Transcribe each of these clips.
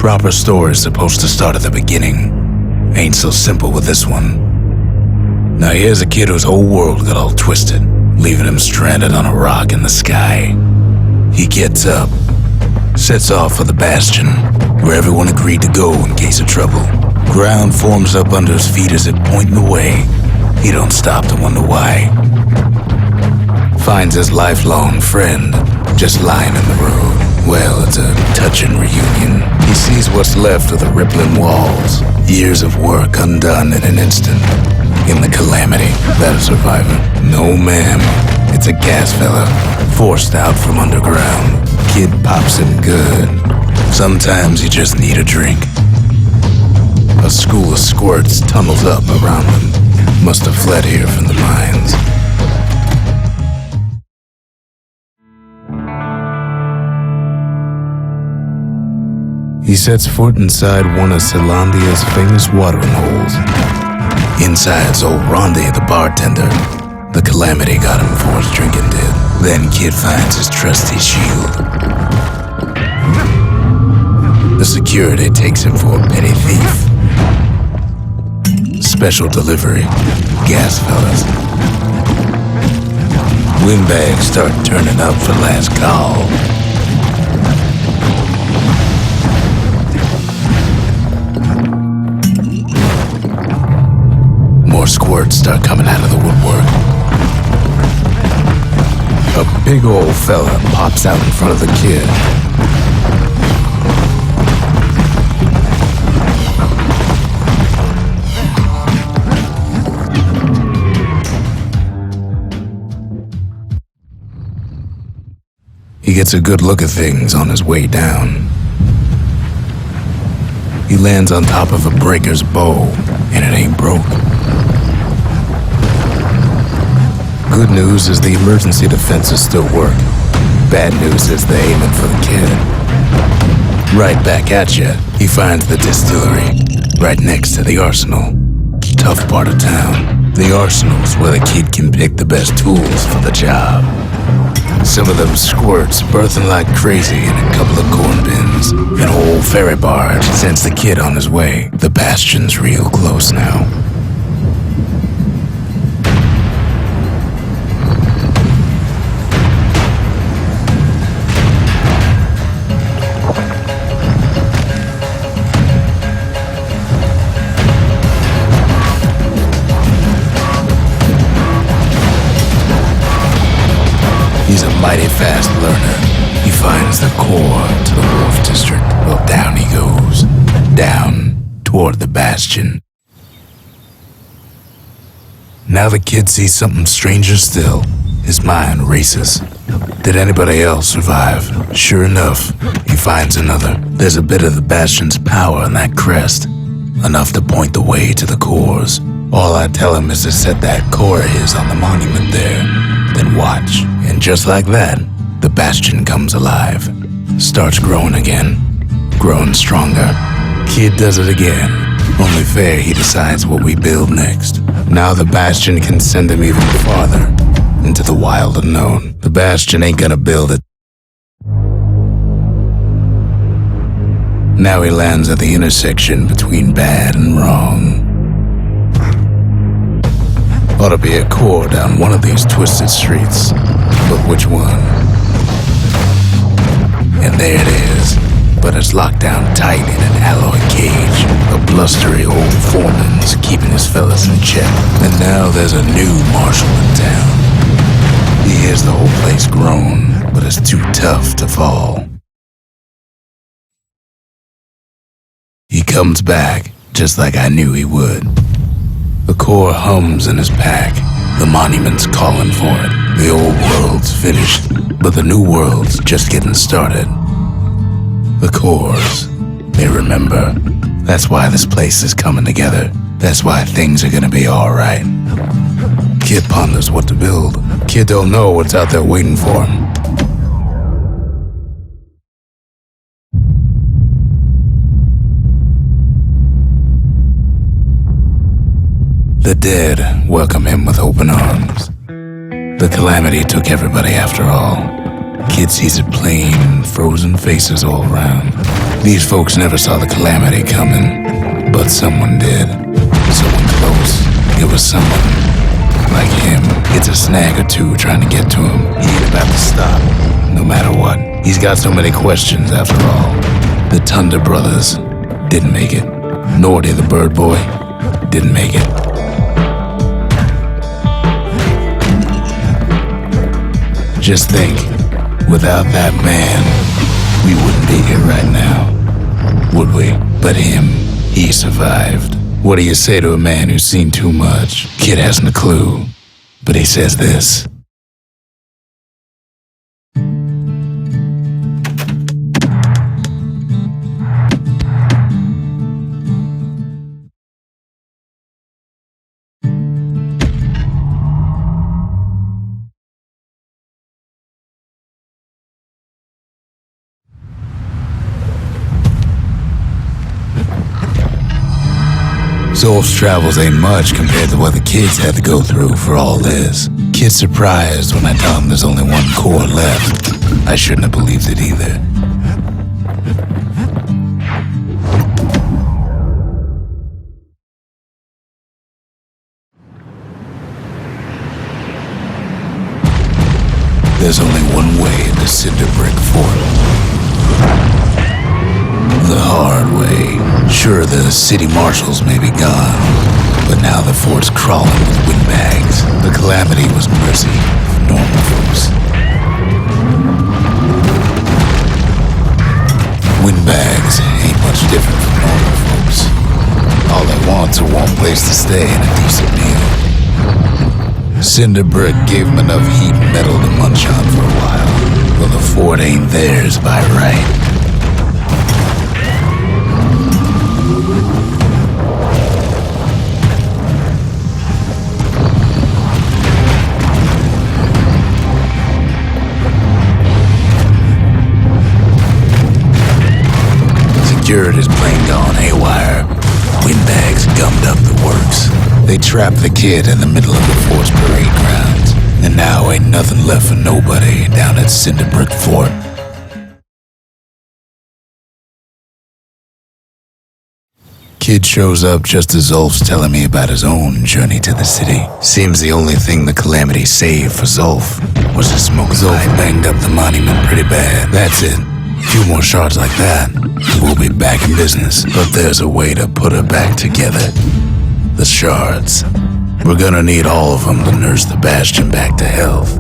proper story's supposed to start at the beginning. Ain't so simple with this one. Now here's a kid whose whole world got all twisted, leaving him stranded on a rock in the sky. He gets up, sets off for the Bastion, where everyone agreed to go in case of trouble. Ground forms up under his feet as it pointing the way. He don't stop to wonder why. Finds his lifelong friend just lying in the road. Well, it's a touching reunion. He sees what's left of the rippling walls. Years of work undone in an instant. In the calamity, that a survivor? No, ma'am. It's a gas fella, forced out from underground. Kid pops him good. Sometimes you just need a drink. A school of squirts tunnels up around them. Must have fled here from the mines. He sets foot inside one of Zealandia's famous watering holes. Inside's old Rondi, the bartender. The calamity got him before his drinking did. Then Kid finds his trusty shield. The security takes him for a petty thief. Special delivery, gas fellas. Windbags start turning up for last call. More squirts start coming out of the woodwork. A big old fella pops out in front of the kid. He gets a good look at things on his way down. He lands on top of a breaker's bow, and it ain't broke. Good news is the emergency defenses still work. Bad news is they're aiming for the kid. Right back at you, he finds the distillery, right next to the arsenal. Tough part of town. The arsenal's where the kid can pick the best tools for the job. Some of them squirts birthing like crazy in a couple of corn bins. An old ferry barge sends the kid on his way. The Bastion's real close now. He's a mighty fast learner. He finds the core to the Wharf District. Well, down he goes. Down toward the Bastion. Now the kid sees something stranger still. His mind races. Did anybody else survive? Sure enough, he finds another. There's a bit of the Bastion's power in that crest. Enough to point the way to the cores. All I tell him is to set that core of his on the monument there. Then watch. And just like that, the Bastion comes alive. Starts growing again. Growing stronger. Kid does it again. Only fair he decides what we build next. Now the Bastion can send him even farther. Into the wild unknown. The Bastion ain't gonna build it. Now he lands at the intersection between bad and wrong. Ought to be a core down one of these twisted streets. But which one? And there it is. But it's locked down tight in an alloy cage. A blustery old foreman's keeping his fellas in check. And now there's a new marshal in town. He hears the whole place groan, but it's too tough to fall. He comes back, just like I knew he would. The core hums in his pack. The monument's calling for it. The old world's finished, but the new world's just getting started. The cores, they remember. That's why this place is coming together. That's why things are gonna be alright. Kid ponders what to build. Kid don't know what's out there waiting for him. The dead welcome him with open arms. The calamity took everybody after all. Kid sees it plain, frozen faces all around. These folks never saw the calamity coming, but someone did. Someone close. It was someone like him. It's a snag or two trying to get to him. He ain't about to stop, no matter what. He's got so many questions after all. The Thunder Brothers didn't make it. Nordy the Bird Boy didn't make it. Just think, without that man, we wouldn't be here right now, would we? But him, he survived. What do you say to a man who's seen too much? Kid hasn't a clue, but he says this. Zolf's travels ain't much compared to what the kids had to go through for all this. Kid's surprised when I tell him there's only one core left. I shouldn't have believed it either. There's only one way to Cinder Brick Fort. The hard way. Sure, the city marshals may be gone, but now the fort's crawling with windbags. The calamity was mercy for normal folks. Windbags ain't much different from normal folks. All they want's a warm place to stay and a decent meal. Cinder Brick gave them enough heat and metal to munch on for a while. Well, the fort ain't theirs by right. Security's plane gone haywire. Windbags gummed up the works. They trapped the kid in the middle of the fort's parade grounds. And now ain't nothing left for nobody down at Cinder Brick Fort. Kid shows up just as Zolf's telling me about his own journey to the city. Seems the only thing the calamity saved for Zolf was the smoke. Zolf banged up the monument pretty bad. That's it. A few more shards like that, we'll be back in business. But there's a way to put her back together. The shards. We're gonna need all of them to nurse the Bastion back to health.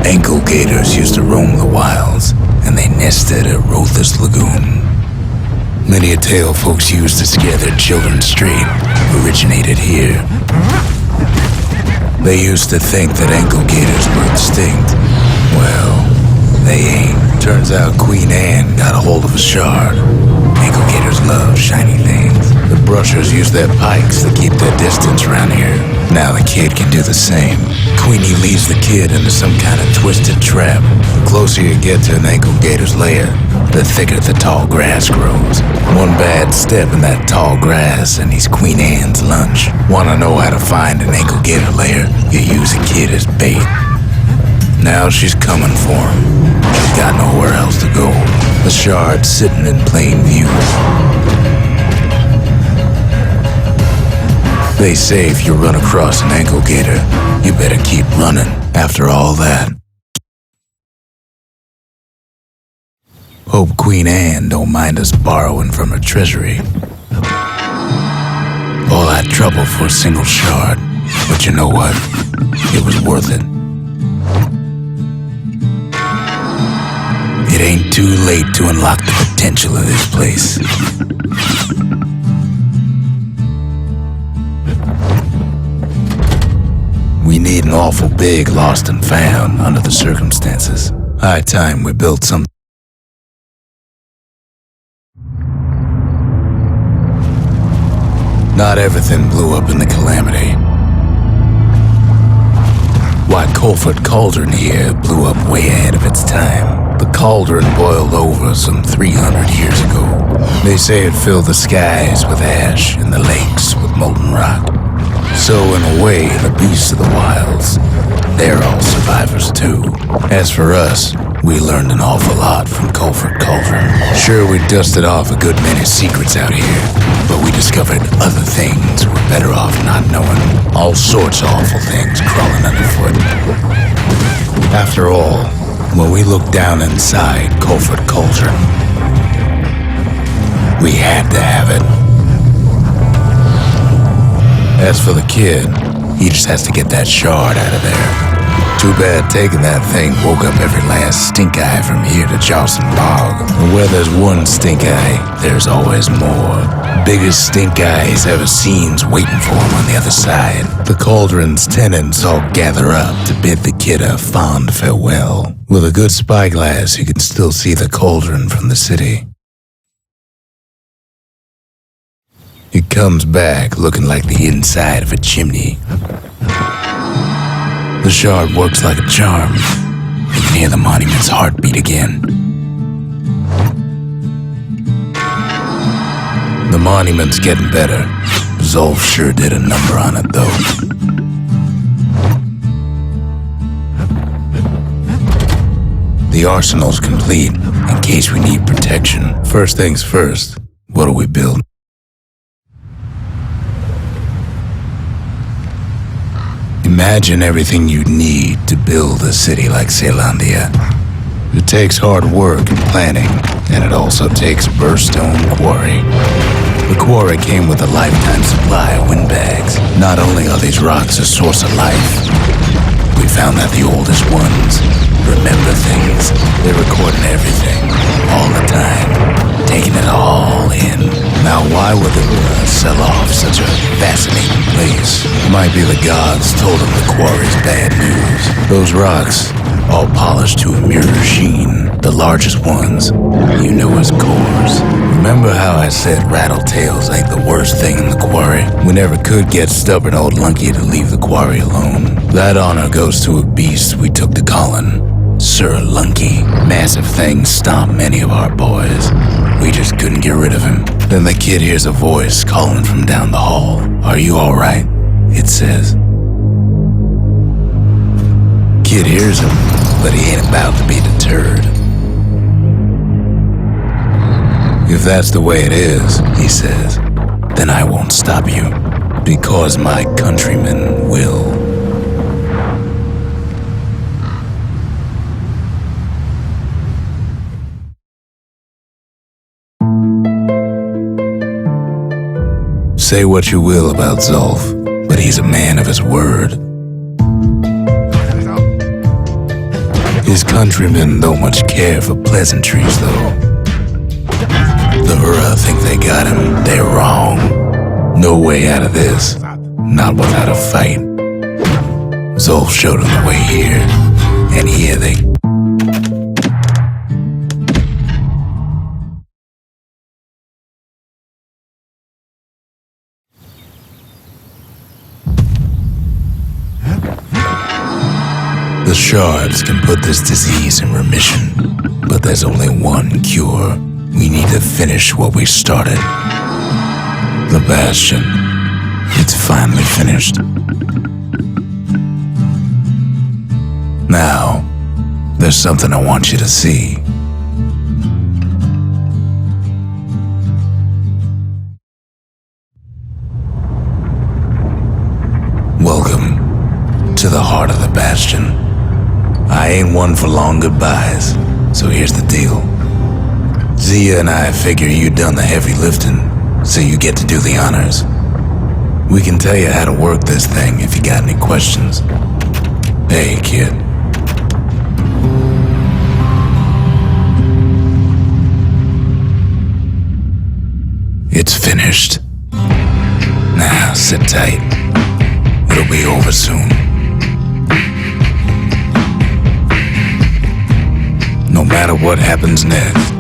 Ankle gators used to roam the wilds, and they nested at Rothus Lagoon. Many a tale folks used to scare their children straight originated here. They used to think that ankle gators were extinct. Well, they ain't. Turns out Queen Anne got a hold of a shard. Ankle gators love shiny things. The brushers use their pikes to keep their distance around here. Now the kid can do the same. Queenie leads the kid into some kind of twisted trap. The closer you get to an ankle gator's lair, the thicker the tall grass grows. One bad step in that tall grass and he's Queen Anne's lunch. Wanna know how to find an ankle gator lair? You use a kid as bait. Now she's coming for him. She's got nowhere else to go. The shard's sitting in plain view. They say if you run across an ankle gator, you better keep running. After all that, hope Queen Anne don't mind us borrowing from her treasury. All that trouble for a single shard, but you know what? It was worth it. It ain't too late to unlock the potential of this place. We need an awful big lost and found under the circumstances. High time we built something. Not everything blew up in the calamity. Why, Colford Cauldron here blew up way ahead of its time. The cauldron boiled over some 300 years ago. They say it filled the skies with ash and the lakes with molten rock. So in a way, the beasts of the wilds, they're all survivors too. As for us, we learned an awful lot from Culford Cauldron. Sure, we dusted off a good many secrets out here, but we discovered other things we're better off not knowing. All sorts of awful things crawling underfoot. After all, when we looked down inside Culford Cauldron, we had to have it. As for the kid, he just has to get that shard out of there. Too bad taking that thing woke up every last stink eye from here to Charleston Bog. And where there's one stink eye, there's always more. Biggest stink eye he's ever seen's waiting for him on the other side. The cauldron's tenants all gather up to bid the kid a fond farewell. With a good spyglass, you can still see the cauldron from the city. He comes back looking like the inside of a chimney. The shard works like a charm. You can hear the monument's heartbeat again. The monument's getting better. Zolf sure did a number on it, though. The arsenal's complete, in case we need protection. First things first, what do we build? Imagine everything you'd need to build a city like Caelondia. It takes hard work and planning, and it also takes Burstone Quarry. The quarry came with a lifetime supply of windbags. Not only are these rocks a source of life, we found that the oldest ones remember things. They're recording everything, all the time, taking it all in. Now why would the Rura sell off such a fascinating place? Might be the gods told them the quarry's bad news. Those rocks, all polished to a mirror sheen, the largest ones, you know as cores. Remember how I said rattletails ain't the worst thing in the quarry? We never could get stubborn old Lunky to leave the quarry alone. That honor goes to a beast we took to Colin. Sir Lunky. Massive things stomped many of our boys. We just couldn't get rid of him. Then the kid hears a voice calling from down the hall. Are you alright? It says. Kid hears him, but he ain't about to be deterred. If that's the way it is, he says, then I won't stop you, because my countrymen will. Say what you will about Zolf, but he's a man of his word. His countrymen don't much care for pleasantries, though. The Hura think they got him. They're wrong. No way out of this. Not without a fight. Zolf showed them the way here, and here they... The shards can put this disease in remission, but there's only one cure. We need to finish what we started. The Bastion. It's finally finished. Now, there's something I want you to see. Welcome to the heart of the Bastion. I ain't one for long goodbyes, so here's the deal. Zia and I figure you done the heavy lifting, so you get to do the honors. We can tell you how to work this thing if you got any questions. Hey, kid. It's finished. Now, sit tight. It'll be over soon. No matter what happens next,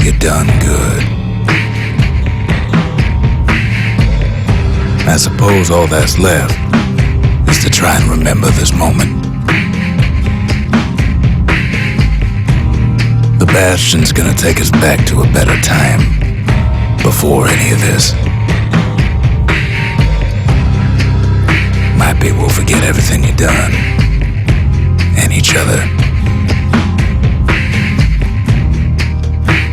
you're done good. I suppose all that's left is to try and remember this moment. The Bastion's gonna take us back to a better time, before any of this. nobody will forget everything you've done. And each other.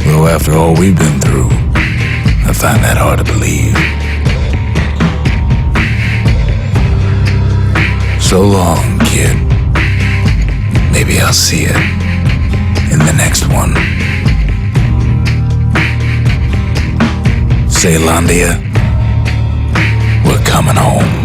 Though after all we've been through, I find that hard to believe. So long, kid. Maybe I'll see you in the next one. Ceylondia, we're coming home.